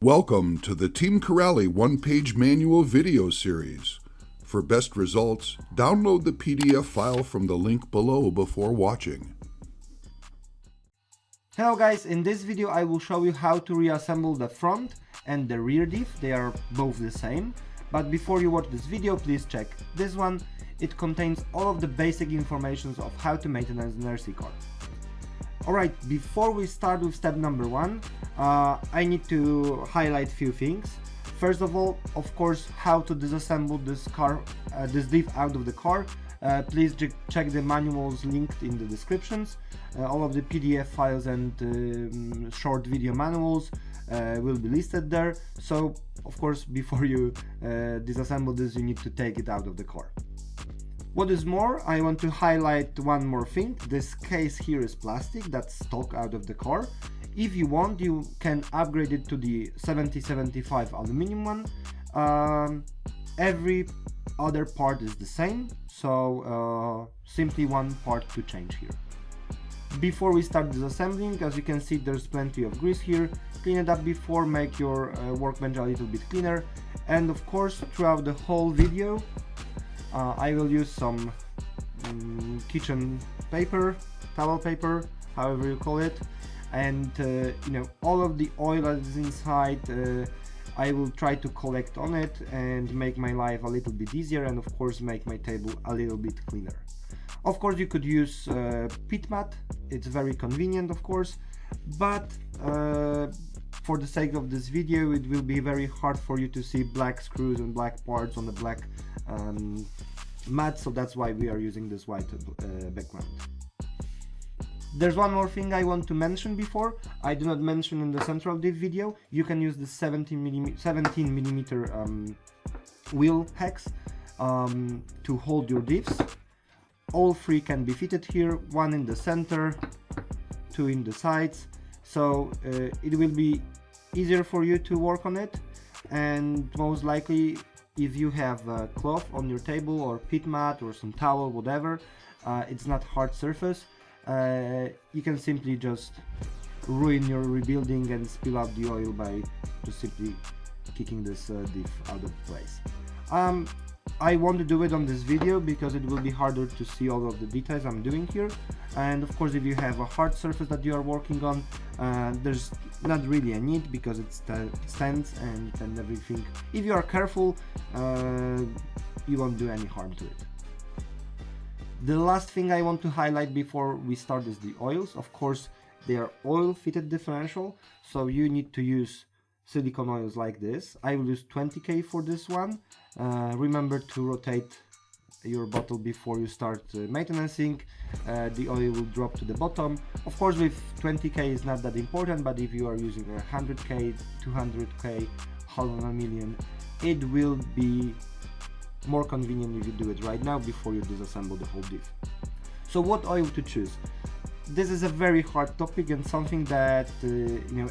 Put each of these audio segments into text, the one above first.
Welcome to the Team Corrali one-page manual video series. For best results, download the PDF file from the link below before watching. Hello guys, in this video I will show you how to reassemble the front and the rear diff. They are both the same, but before you watch this video please check this one. It contains all of the basic information of how to maintain an RC card. Alright, before we start with step number one, I need to highlight a few things. First of all, of course, how to disassemble this diff out of the car. Please check the manuals linked in the descriptions. All of the PDF files and short video manuals will be listed there. So, of course, before you disassemble this, you need to take it out of the car. What is more, I want to highlight one more thing. This case here is plastic, that's stock out of the car. If you want, you can upgrade it to the 7075 aluminum one. Every other part is the same, so simply one part to change here. Before we start disassembling, as you can see, there's plenty of grease here. Clean it up before, make your workbench a little bit cleaner. And of course, throughout the whole video, I will use some kitchen paper, towel paper, however you call it, and all of the oil that is inside I will try to collect on it and make my life a little bit easier, and of course make my table a little bit cleaner. Of course you could use pit mat, it's very convenient of course, but for the sake of this video it will be very hard for you to see black screws and black parts on the black mat, so that's why we are using this white background. There's one more thing I want to mention before. I do not mention in the central diff video. You can use the 17mm wheel hex to hold your diffs. All three can be fitted here, one in the center, two in the sides, so it will be easier for you to work on it. And most likely, if you have a cloth on your table or pit mat or some towel, whatever, it's not hard surface, you can simply just ruin your rebuilding and spill out the oil by just simply kicking this diff out of place. I want to do it on this video because it will be harder to see all of the details I'm doing here, and of course if you have a hard surface that you are working on, there's not really a need because it stands and everything. If you are careful, you won't do any harm to it. The last thing I want to highlight before we start is the oils. Of course they are oil fitted differential, so you need to use silicone oils like this. I will use 20K for this one. Remember to rotate your bottle before you start maintaining. The oil will drop to the bottom. Of course with 20K is not that important, but if you are using 100K, 200K, half of a million, it will be more convenient if you do it right now before you disassemble the whole diff. So what oil to choose? This is a very hard topic and something that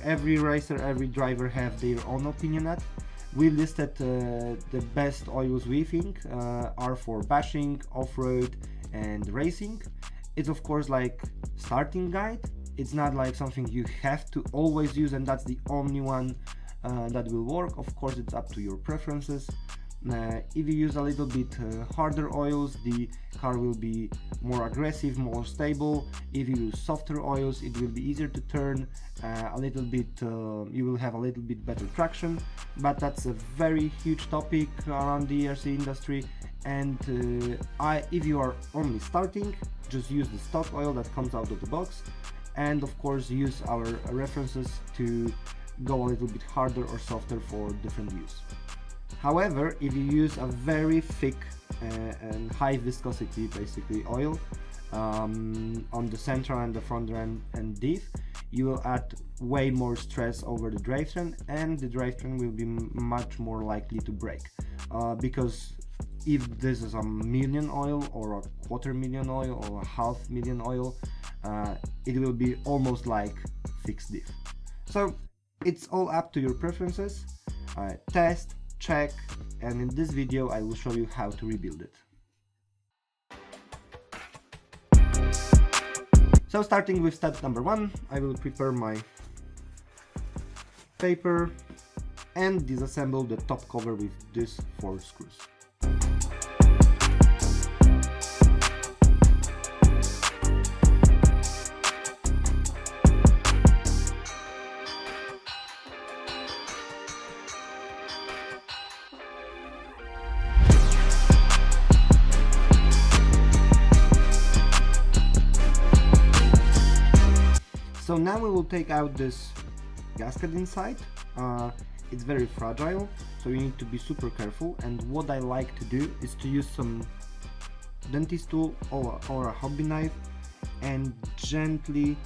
every racer, every driver have their own opinion at. We listed the best oils we think are for bashing, off-road and racing. It's of course like starting guide. It's not like something you have to always use and that's the only one that will work. Of course it's up to your preferences. If you use a little bit harder oils, the car will be more aggressive, more stable. If you use softer oils, it will be easier to turn, a little bit, you will have a little bit better traction, but that's a very huge topic around the RC industry. And if you are only starting, just use the stock oil that comes out of the box, and of course use our references to go a little bit harder or softer for different use. However, if you use a very thick and high viscosity basically oil on the central and the front end and diff, you will add way more stress over the drivetrain, and the drivetrain will be much more likely to break because if this is a million oil or a quarter million oil or a half million oil, it will be almost like fixed diff. So it's all up to your preferences. Test, check, and in this video I will show you how to rebuild it. So starting with step number one, I will prepare my paper, and disassemble the top cover with these 4 screws. So now we will take out this gasket inside. It's very fragile, so you need to be super careful, and what I like to do is to use some dentist tool or a hobby knife and gently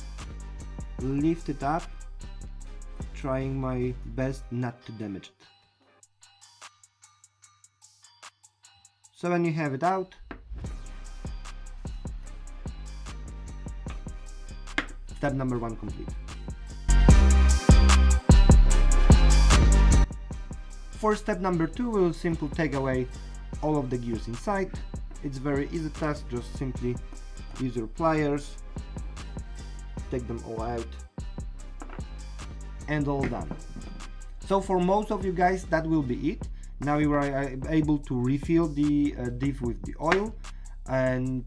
lift it up, trying my best not to damage it. So when you have it out, step number 1 complete. For step number 2, we'll simply take away all of the gears inside. It's very easy task, just simply use your pliers, take them all out, and all done. So for most of you guys, that will be it. Now you are able to refill the diff with the oil and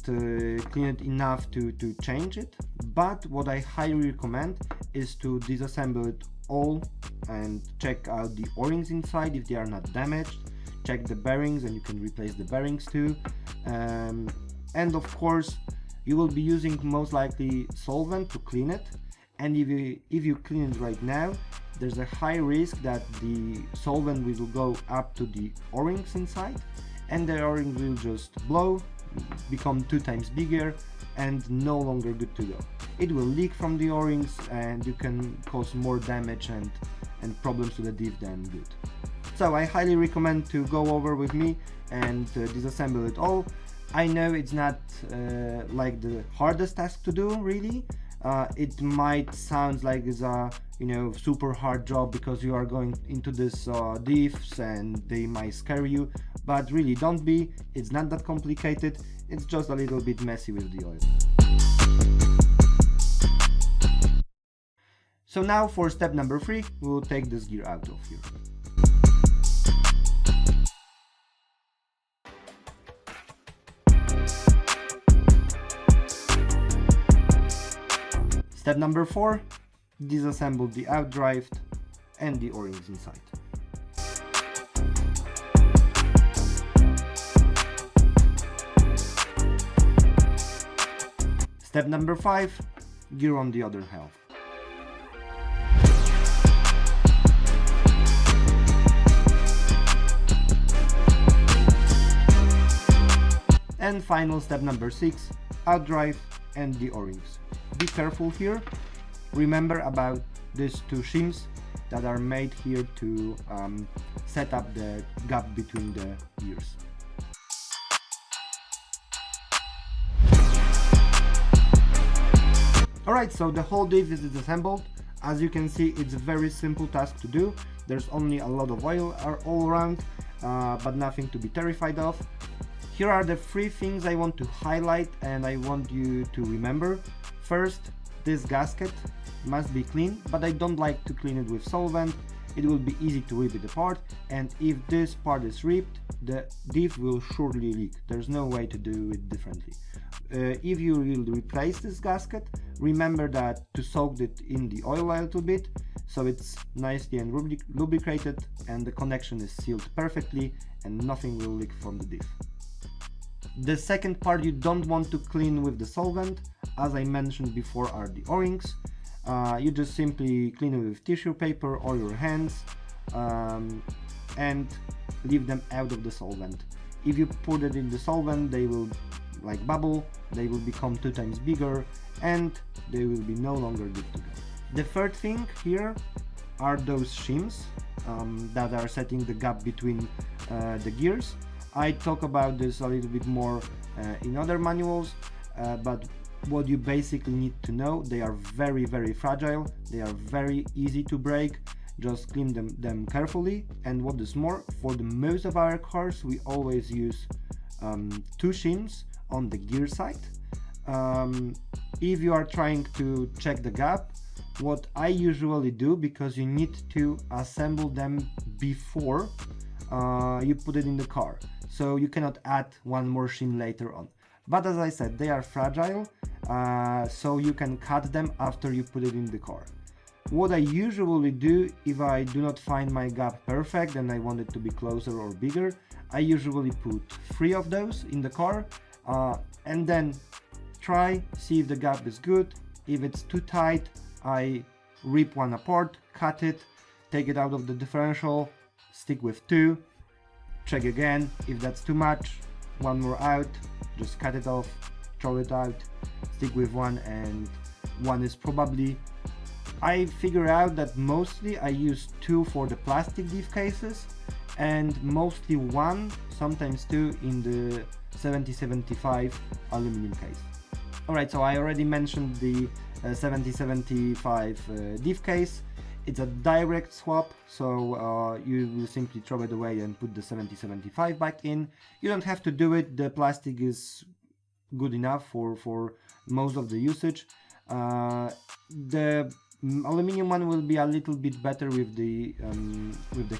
clean it enough to change it, but what I highly recommend is to disassemble it all and check out the O-rings inside if they are not damaged. Check the bearings, and you can replace the bearings too, and of course you will be using most likely solvent to clean it, and if you clean it right now, there's a high risk that the solvent will go up to the O-rings inside, and the O-rings will just blow, become 2 times bigger, and no longer good to go. It will leak from the O-rings, and you can cause more damage and problems to the diff than good. So I highly recommend to go over with me and disassemble it all. I know it's not like the hardest task to do, really. It might sound like it's a super hard job because you are going into this diffs and they might scare you, but really don't be. It's not that complicated. It's just a little bit messy with the oil. So now for step number 3, we will take this gear out of here. Step number 4, disassemble the outdrive and the O-rings inside. Step number 5, gear on the other half. And final step number 6, outdrive and the O-rings. Be careful here. Remember about these 2 shims that are made here to set up the gap between the gears. Alright, so the whole diff is disassembled. As you can see, it's a very simple task to do. There's only a lot of oil all around, but nothing to be terrified of. Here are the 3 things I want to highlight and I want you to remember. First, this gasket must be clean, but I don't like to clean it with solvent. It will be easy to rip it apart, and if this part is ripped, the diff will surely leak. There's no way to do it differently. If you will replace this gasket, remember that to soak it in the oil a little bit, so it's nicely and lubricated and the connection is sealed perfectly and nothing will leak from the diff. The second part you don't want to clean with the solvent, as I mentioned before, are the O-rings. You just simply clean it with tissue paper or your hands and leave them out of the solvent. If you put it in the solvent, they will bubble, they will become 2 times bigger and they will be no longer good to go. The third thing here are those shims that are setting the gap between the gears. I talk about this a little bit more in other manuals, but what you basically need to know, they are very fragile, they are very easy to break. Just clean them carefully, and what is more, for the most of our cars we always use 2 shims on the gear side. If you are trying to check the gap, what I usually do, because you need to assemble them before you put it in the car, so you cannot add one more shim later on. But as I said, they are fragile, so you can cut them after you put it in the car. What I usually do, if I do not find my gap perfect and I want it to be closer or bigger, I usually put 3 of those in the car, and then see if the gap is good. If it's too tight, I rip one apart, cut it, take it out of the differential, stick with 2, check again. If that's too much, one more out, just cut it off, throw it out, stick with 1, and 1 is probably... I figure out that mostly I use 2 for the plastic diff cases, and mostly 1, sometimes 2 in the 7075 aluminum case. Alright, so I already mentioned the 7075 diff case. It's a direct swap, so you will simply throw it away and put the 7075 back in. You don't have to do it, the plastic is good enough for most of the usage. The aluminum one will be a little bit better with the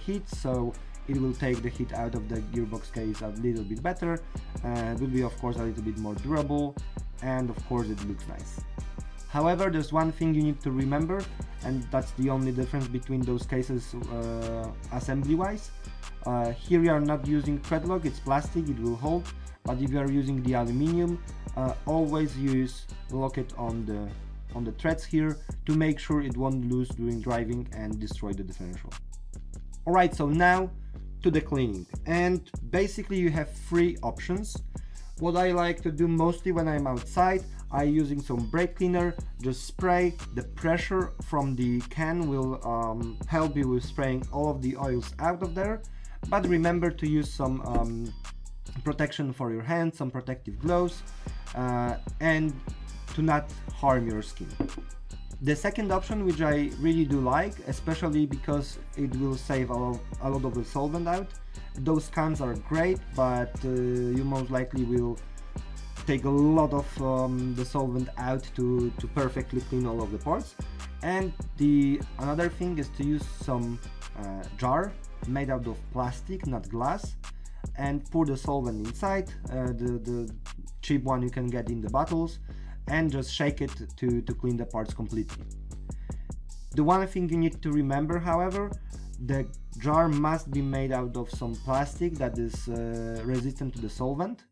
heat, so it will take the heat out of the gearbox case a little bit better. It will be of course a little bit more durable, and of course it looks nice. However, there's one thing you need to remember, and that's the only difference between those cases assembly wise. Here you are not using thread lock, it's plastic, it will hold, but if you are using the aluminum, always use locket on the threads here to make sure it won't lose during driving and destroy the differential. Alright, so now to the cleaning, and basically you have 3 options. What I like to do mostly when I'm outside, I'm using some brake cleaner, just spray. The pressure from the can will help you with spraying all of the oils out of there, but remember to use some protection for your hands, some protective gloves, and to not harm your skin. The second option, which I really do like, especially because it will save a lot of the solvent out. Those cans are great, but you most likely will take a lot of the solvent out to perfectly clean all of the parts. And another thing is to use some jar made out of plastic, not glass, and pour the solvent inside, the cheap one you can get in the bottles, and just shake it to clean the parts completely. The one thing you need to remember, however, the jar must be made out of some plastic that is resistant to the solvent,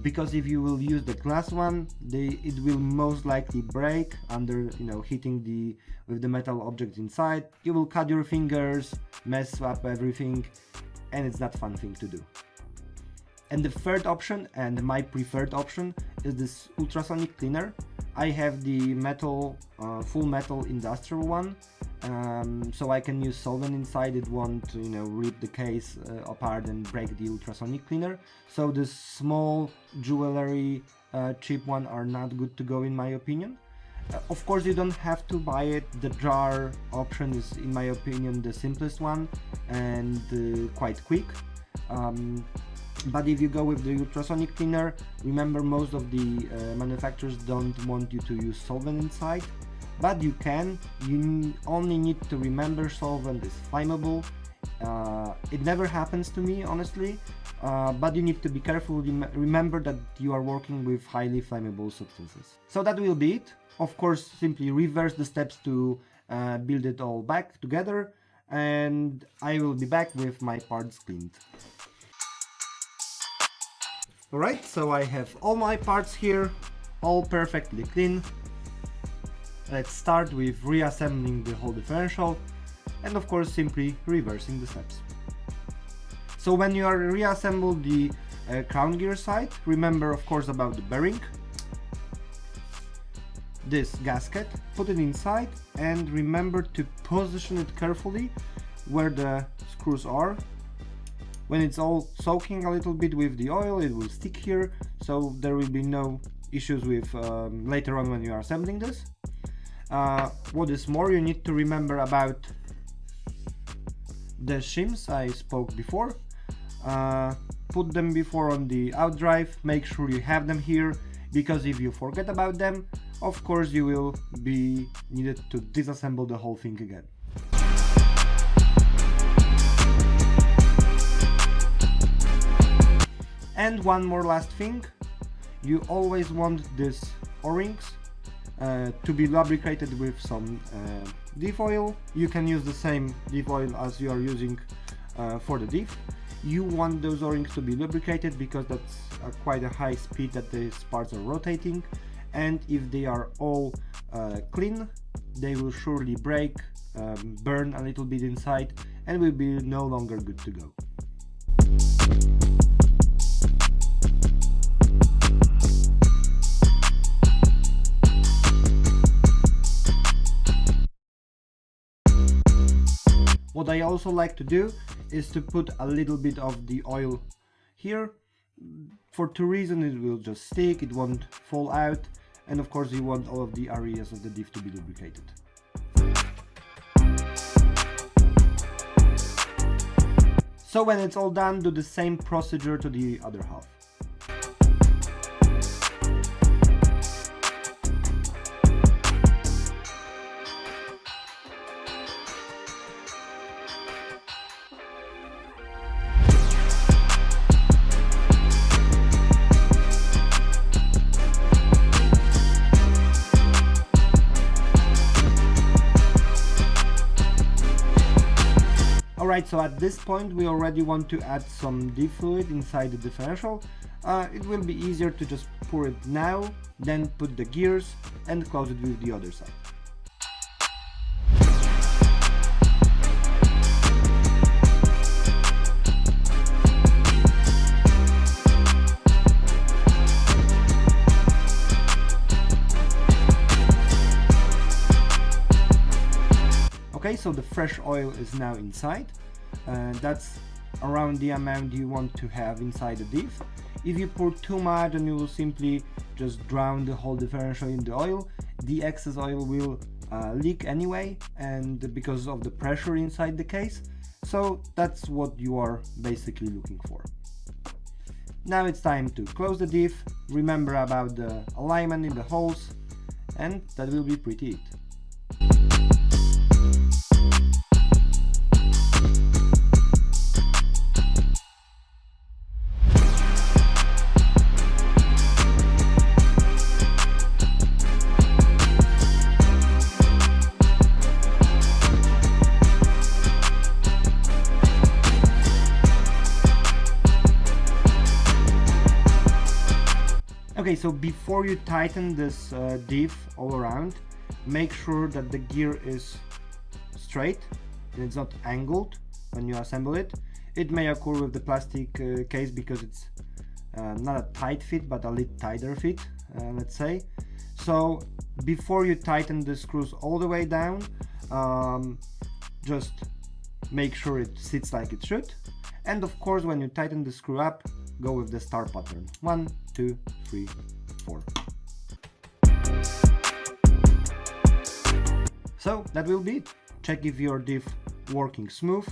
because if you will use the glass one, it will most likely break under hitting with the metal object inside. You will cut your fingers, mess up everything, and it's not a fun thing to do. And the third option, and my preferred option, is this ultrasonic cleaner. I have the full metal industrial one, so I can use solvent inside. It won't rip the case apart and break the ultrasonic cleaner. So the small jewelry cheap one are not good to go in my opinion. Of course you don't have to buy it. The jar option is in my opinion the simplest one and quite quick. But if you go with the ultrasonic cleaner, remember most of the manufacturers don't want you to use solvent inside, but you can. You only need to remember solvent is flammable. It never happens to me honestly, but you need to be careful. Remember that you are working with highly flammable substances. So that will be it. Of course, simply reverse the steps to build it all back together, and I will be back with my parts cleaned. Alright, so I have all my parts here, all perfectly clean. Let's start with reassembling the whole differential, and of course simply reversing the steps. So when you are reassemble the crown gear side, remember of course about the bearing, this gasket, put it inside, and remember to position it carefully where the screws are. When it's all soaking a little bit with the oil, it will stick here, so there will be no issues with later on when you are assembling this. What is more, you need to remember about the shims I spoke before. Put them before on the outdrive, make sure you have them here, because if you forget about them, of course you will be needed to disassemble the whole thing again. And one more last thing, you always want these O-rings to be lubricated with some Diff oil. You can use the same Diff oil as you are using for the Diff. You want those O-rings to be lubricated because that's quite a high speed that these parts are rotating, and if they are all clean, they will surely break, burn a little bit inside, and will be no longer good to go. What I also like to do is to put a little bit of the oil here. For two reasons: it will just stick, it won't fall out, and of course you want all of the areas of the Diff to be lubricated. So when it's all done, do the same procedure to the other half. Alright, so at this point we already want to add some Diff fluid inside the differential. It will be easier to just pour it now, then put the gears and close it with the other side. Okay, so the fresh oil is now inside. That's around the amount you want to have inside the Diff. If you pour too much, then you will simply just drown the whole differential in the oil. The excess oil will leak anyway, and because of the pressure inside the case. So that's what you are basically looking for. Now it's time to close the Diff, remember about the alignment in the holes, and that will be pretty it. Okay, so before you tighten this Diff all around, make sure that the gear is straight and it's not angled when you assemble it. It may occur with the plastic case because it's not a tight fit but a little tighter fit, let's say. So before you tighten the screws all the way down, just make sure it sits like it should. And of course, when you tighten the screw up, go with the star pattern. 1, 2, 3, 4. So that will be it. Check if your Diff working smooth,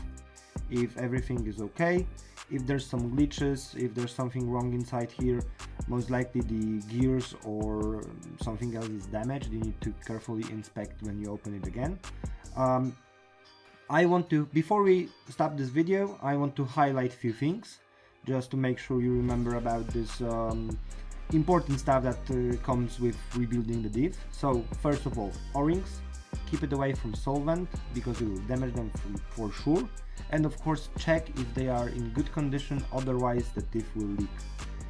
if everything is okay. If there's some glitches, if there's something wrong inside here, most likely the gears or something else is damaged. You need to carefully inspect when you open it again. Before we stop this video, I want to highlight a few things, just to make sure you remember about this important stuff that comes with rebuilding the Diff. So first of all, O-rings, keep it away from solvent because you will damage them for sure. And of course check if they are in good condition, otherwise the Diff will leak.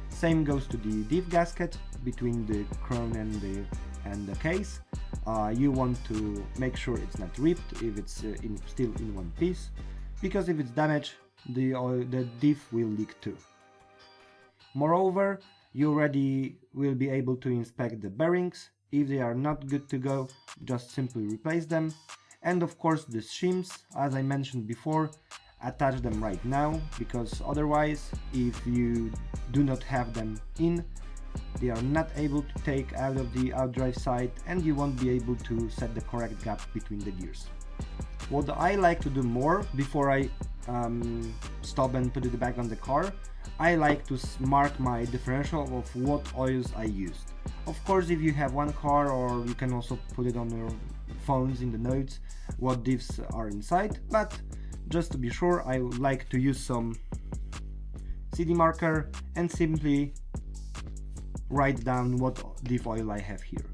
Same goes to the Diff gasket between the crown and the case. You want to make sure it's not ripped if it's still in one piece, because if it's damaged, the Diff will leak too. Moreover, you already will be able to inspect the bearings. If they are not good to go, just simply replace them. And of course the shims, as I mentioned before, attach them right now, because otherwise, if you do not have them in, they are not able to take out of the outdrive side and you won't be able to set the correct gap between the gears. What I like to do more before I stop and put it back on the car, I like to mark my differential of what oils I used. Of course, if you have one car, or you can also put it on your phones in the notes what diffs are inside, but just to be sure, I would like to use some CD marker and simply write down what diff oil I have here.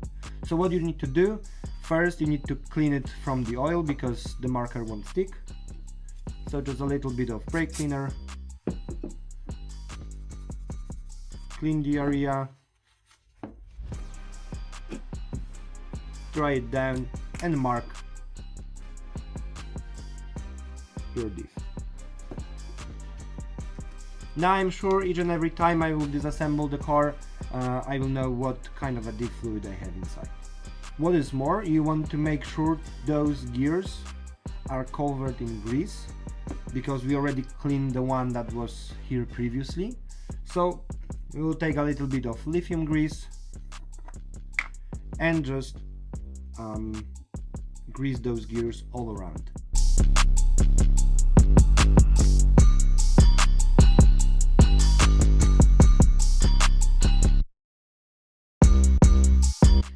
So what you need to do, first you need to clean it from the oil because the marker won't stick. So just a little bit of brake cleaner, clean the area, dry it down and mark your diff. Now I'm sure each and every time I will disassemble the car, I will know what kind of a diff fluid I have inside. What is more, you want to make sure those gears are covered in grease, because we already cleaned the one that was here previously. So we will take a little bit of lithium grease and just grease those gears all around.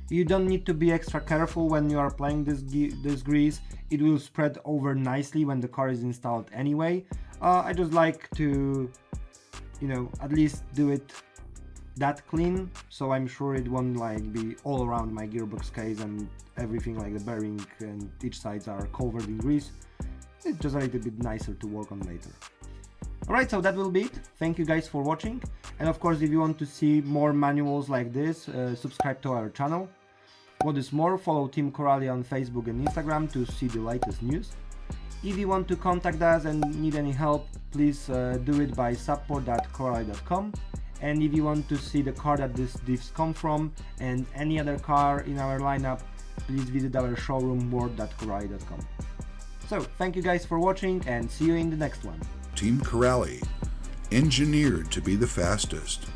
You don't need to be extra careful when you are applying this grease. It will spread over nicely when the car is installed anyway. I just like to, at least do it that clean, so I'm sure it won't be all around my gearbox case and everything, like the bearing and each sides are covered in grease. It's just a little bit nicer to work on later. Alright, so that will be it. Thank you guys for watching, and of course if you want to see more manuals like this, subscribe to our channel. What is more, follow Team Coralie on Facebook and Instagram to see the latest news. If you want to contact us and need any help, please do it by support@coralie.com. And if you want to see the car that these diffs come from and any other car in our lineup, please visit our showroom world.coralie.com. So thank you guys for watching and see you in the next one. Team Coralie, engineered to be the fastest.